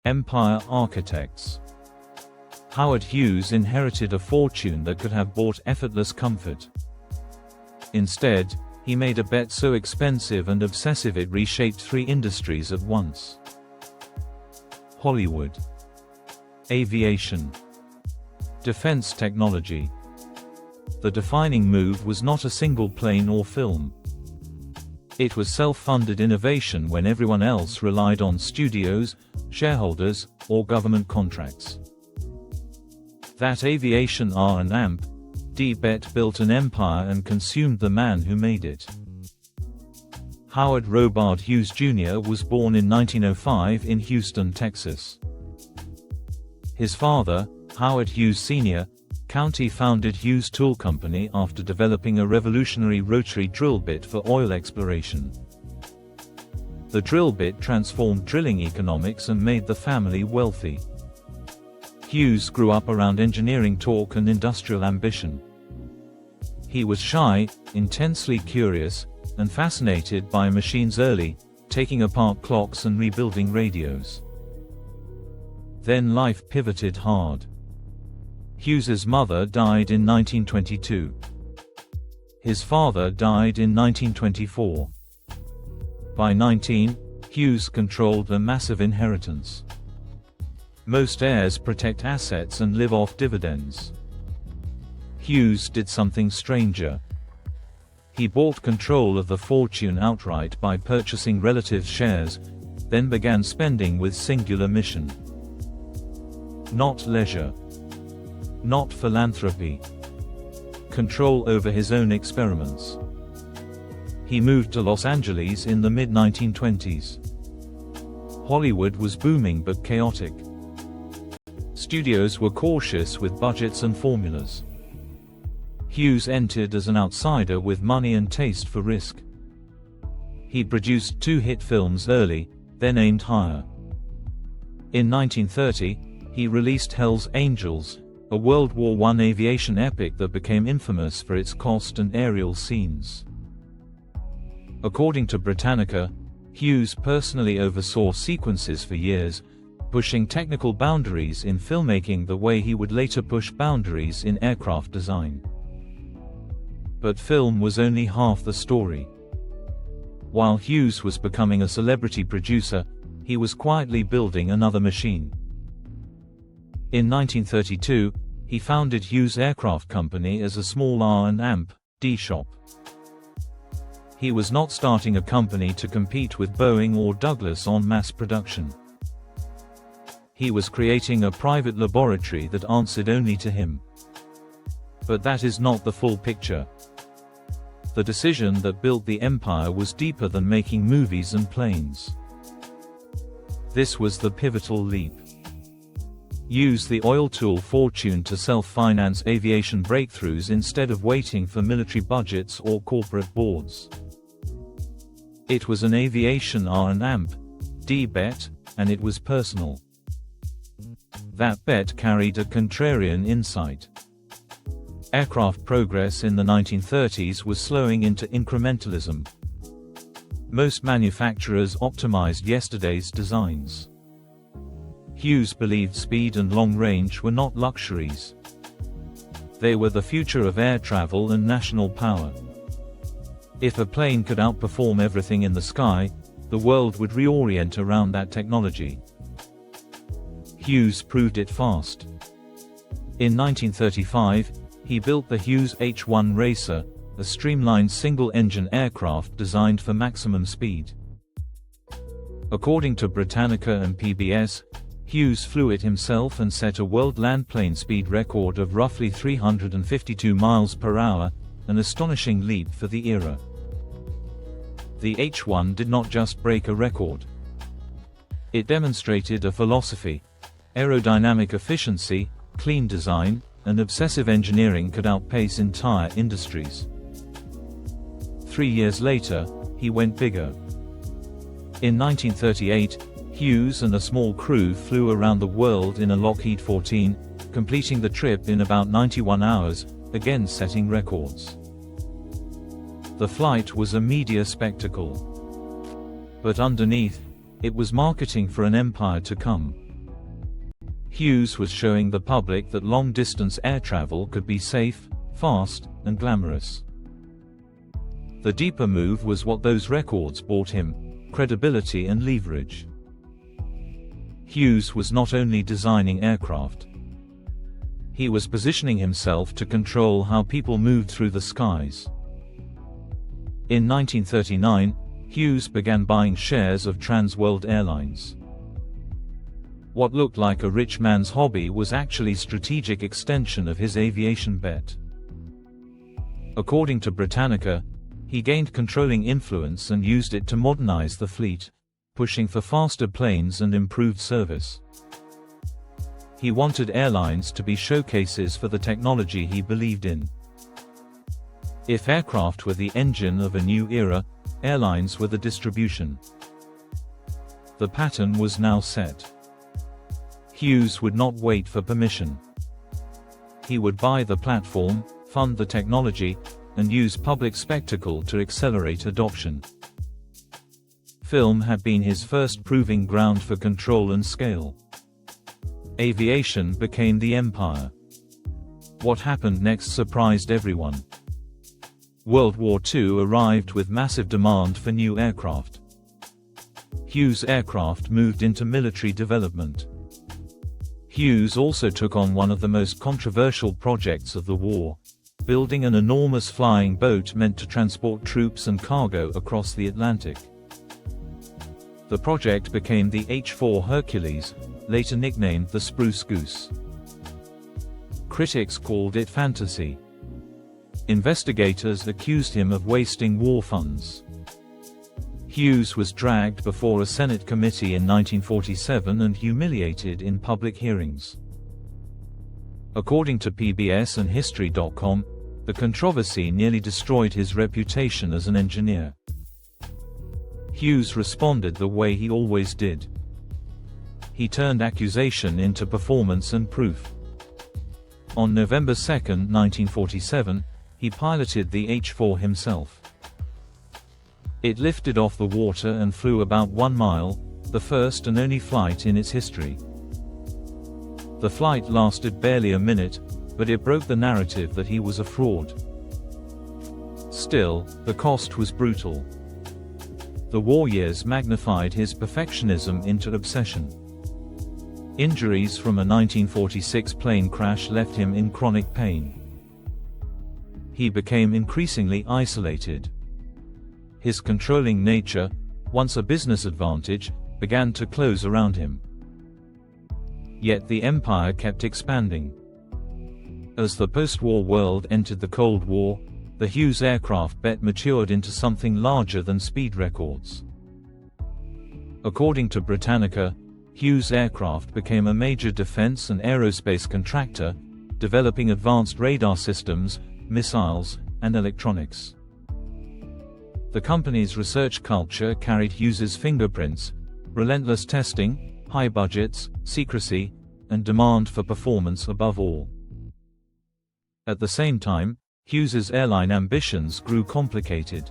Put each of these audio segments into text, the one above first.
Empire architects. Howard Hughes inherited a fortune that could have bought effortless comfort. Instead, he made a bet so expensive and obsessive it reshaped 3 industries at once: Hollywood, aviation, defense technology. The defining move was not a single plane or film. It was self-funded innovation when everyone else relied on studios, shareholders, or government contracts. That Aviation R&D bet built an empire and consumed the man who made it. Howard Robard Hughes Jr. was born in 1905 in Houston, Texas. His father, Howard Hughes Sr., founded Hughes Tool Company after developing a revolutionary rotary drill bit for oil exploration. The drill bit transformed drilling economics and made the family wealthy. Hughes grew up around engineering talk and industrial ambition. He was shy, intensely curious, and fascinated by machines early, taking apart clocks and rebuilding radios. Then life pivoted hard. Hughes's mother died in 1922. His father died in 1924. By 19, Hughes controlled a massive inheritance. Most heirs protect assets and live off dividends. Hughes did something stranger. He bought control of the fortune outright by purchasing relatives' shares, then began spending with singular mission. Not leisure. Not philanthropy. Control over his own experiments. He moved to Los Angeles in the mid-1920s. Hollywood was booming but chaotic. Studios were cautious with budgets and formulas. Hughes entered as an outsider with money and taste for risk. He produced 2 hit films early, then aimed higher. In 1930, he released Hell's Angels, a World War I aviation epic that became infamous for its cost and aerial scenes. According to Britannica, Hughes personally oversaw sequences for years, pushing technical boundaries in filmmaking the way he would later push boundaries in aircraft design. But film was only half the story. While Hughes was becoming a celebrity producer, he was quietly building another machine. In 1932, he founded Hughes Aircraft Company as a small R&D shop. He was not starting a company to compete with Boeing or Douglas on mass production. He was creating a private laboratory that answered only to him. But that is not the full picture. The decision that built the empire was deeper than making movies and planes. This was the pivotal leap. Use the oil tool fortune to self-finance aviation breakthroughs instead of waiting for military budgets or corporate boards. It was an aviation R&D bet, and it was personal. That bet carried a contrarian insight. Aircraft progress in the 1930s was slowing into incrementalism. Most manufacturers optimized yesterday's designs. Hughes believed speed and long range were not luxuries. They were the future of air travel and national power. If a plane could outperform everything in the sky, the world would reorient around that technology. Hughes proved it fast. In 1935, he built the Hughes H-1 Racer, a streamlined single-engine aircraft designed for maximum speed. According to Britannica and PBS, Hughes flew it himself and set a world land plane speed record of roughly 352 miles per hour, an astonishing leap for the era. The H-1 did not just break a record. It demonstrated a philosophy. Aerodynamic efficiency, clean design, and obsessive engineering could outpace entire industries. 3 years later, he went bigger. In 1938, Hughes and a small crew flew around the world in a Lockheed 14, completing the trip in about 91 hours, again setting records. The flight was a media spectacle. But underneath, it was marketing for an empire to come. Hughes was showing the public that long-distance air travel could be safe, fast, and glamorous. The deeper move was what those records brought him: credibility and leverage. Hughes was not only designing aircraft. He was positioning himself to control how people moved through the skies. In 1939, Hughes began buying shares of Trans World Airlines. What looked like a rich man's hobby was actually strategic extension of his aviation bet. According to Britannica, he gained controlling influence and used it to modernize the fleet, pushing for faster planes and improved service. He wanted airlines to be showcases for the technology he believed in. If aircraft were the engine of a new era, airlines were the distribution. The pattern was now set. Hughes would not wait for permission. He would buy the platform, fund the technology, and use public spectacle to accelerate adoption. Film had been his first proving ground for control and scale. Aviation became the empire. What happened next surprised everyone. World War II arrived with massive demand for new aircraft. Hughes Aircraft moved into military development. Hughes also took on one of the most controversial projects of the war, building an enormous flying boat meant to transport troops and cargo across the Atlantic. The project became the H-4 Hercules, later nicknamed the Spruce Goose. Critics called it fantasy. Investigators accused him of wasting war funds. Hughes was dragged before a Senate committee in 1947 and humiliated in public hearings. According to PBS and History.com, the controversy nearly destroyed his reputation as an engineer. Hughes responded the way he always did. He turned accusation into performance and proof. On November 2, 1947, he piloted the H-4 himself. It lifted off the water and flew about 1 mile, the first and only flight in its history. The flight lasted barely a minute, but it broke the narrative that he was a fraud. Still, the cost was brutal. The war years magnified his perfectionism into obsession. Injuries from a 1946 plane crash left him in chronic pain. He became increasingly isolated. His controlling nature, once a business advantage, began to close around him. Yet the empire kept expanding. As the post-war world entered the Cold War, the Hughes Aircraft bet matured into something larger than speed records. According to Britannica, Hughes Aircraft became a major defense and aerospace contractor, developing advanced radar systems, missiles, and electronics. The company's research culture carried Hughes's fingerprints: relentless testing, high budgets, secrecy, and demand for performance above all. At the same time, Hughes's airline ambitions grew complicated.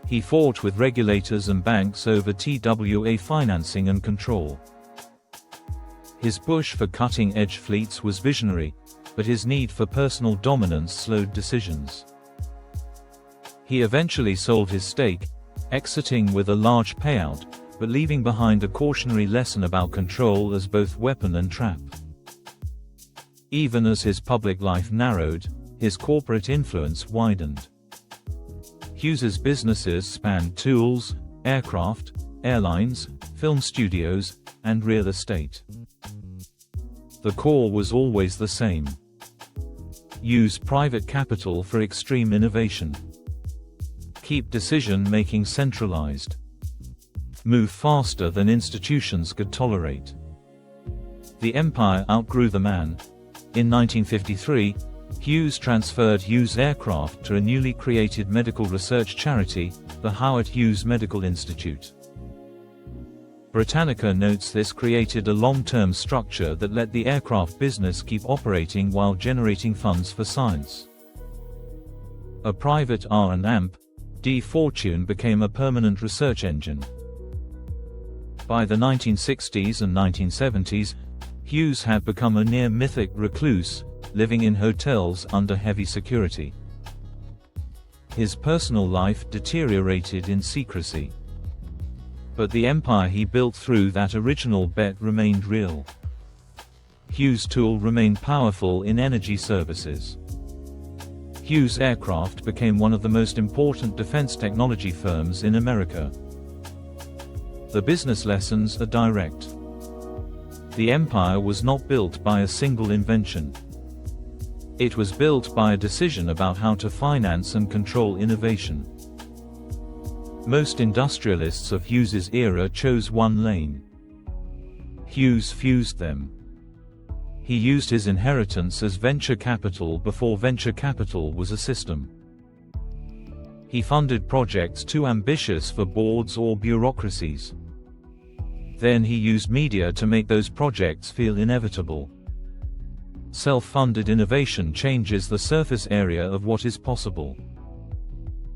He fought with regulators and banks over TWA financing and control. His push for cutting-edge fleets was visionary, but his need for personal dominance slowed decisions. He eventually sold his stake, exiting with a large payout, but leaving behind a cautionary lesson about control as both weapon and trap. Even as his public life narrowed, his corporate influence widened. Hughes's businesses spanned tools, aircraft, airlines, film studios, and real estate. The core was always the same. Use private capital for extreme innovation. Keep decision-making centralized. Move faster than institutions could tolerate. The empire outgrew the man. In 1953, Hughes transferred Hughes Aircraft to a newly created medical research charity, the Howard Hughes Medical Institute. Britannica notes this created a long-term structure that let the aircraft business keep operating while generating funds for science. A private R&D fortune became a permanent research engine. By the 1960s and 1970s, Hughes had become a near-mythic recluse, living in hotels under heavy security. His personal life deteriorated in secrecy. But the empire he built through that original bet remained real. Hughes' tool remained powerful in energy services. Hughes Aircraft became one of the most important defense technology firms in America. The business lessons are direct. The empire was not built by a single invention. It was built by a decision about how to finance and control innovation. Most industrialists of Hughes's era chose one lane. Hughes fused them. He used his inheritance as venture capital before venture capital was a system. He funded projects too ambitious for boards or bureaucracies. Then he used media to make those projects feel inevitable. Self-funded innovation changes the surface area of what is possible.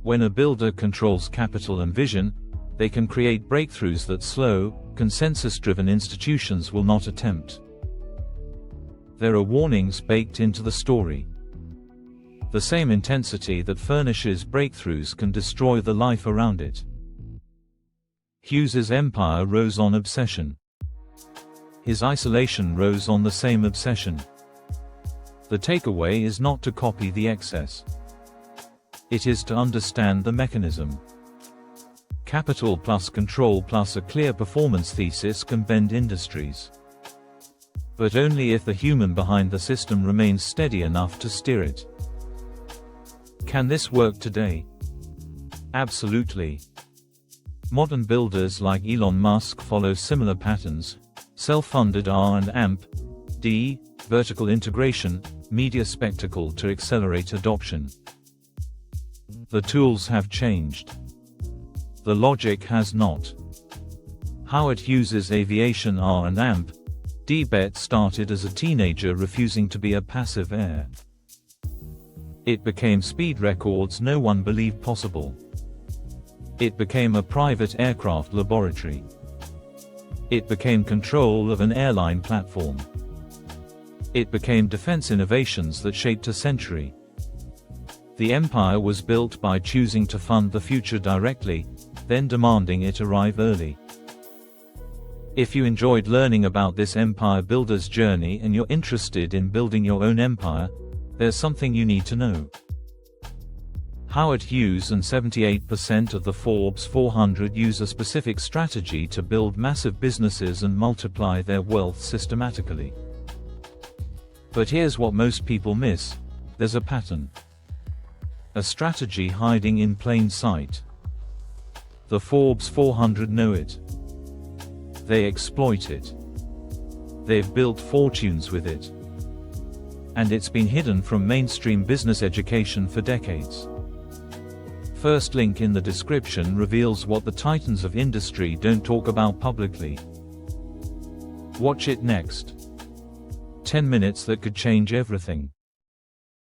When a builder controls capital and vision, they can create breakthroughs that slow, consensus-driven institutions will not attempt. There are warnings baked into the story. The same intensity that furnishes breakthroughs can destroy the life around it. Hughes's empire rose on obsession. His isolation rose on the same obsession. The takeaway is not to copy the excess. It is to understand the mechanism. Capital plus control plus a clear performance thesis can bend industries. But only if the human behind the system remains steady enough to steer it. Can this work today? Absolutely. Modern builders like Elon Musk follow similar patterns: self-funded R&D, vertical integration, media spectacle to accelerate adoption. The tools have changed. The logic has not. Howard Hughes's Aviation R&D bet started as a teenager refusing to be a passive heir. It became speed records no one believed possible. It became a private aircraft laboratory. It became control of an airline platform. It became defense innovations that shaped a century. The empire was built by choosing to fund the future directly, then demanding it arrive early. If you enjoyed learning about this empire builder's journey and you're interested in building your own empire, there's something you need to know. Howard Hughes and 78% of the Forbes 400 use a specific strategy to build massive businesses and multiply their wealth systematically. But here's what most people miss: there's a pattern. A strategy hiding in plain sight. The Forbes 400 know it. They exploit it. They've built fortunes with it. And it's been hidden from mainstream business education for decades. First link in the description reveals what the titans of industry don't talk about publicly. Watch it next. 10 minutes that could change everything.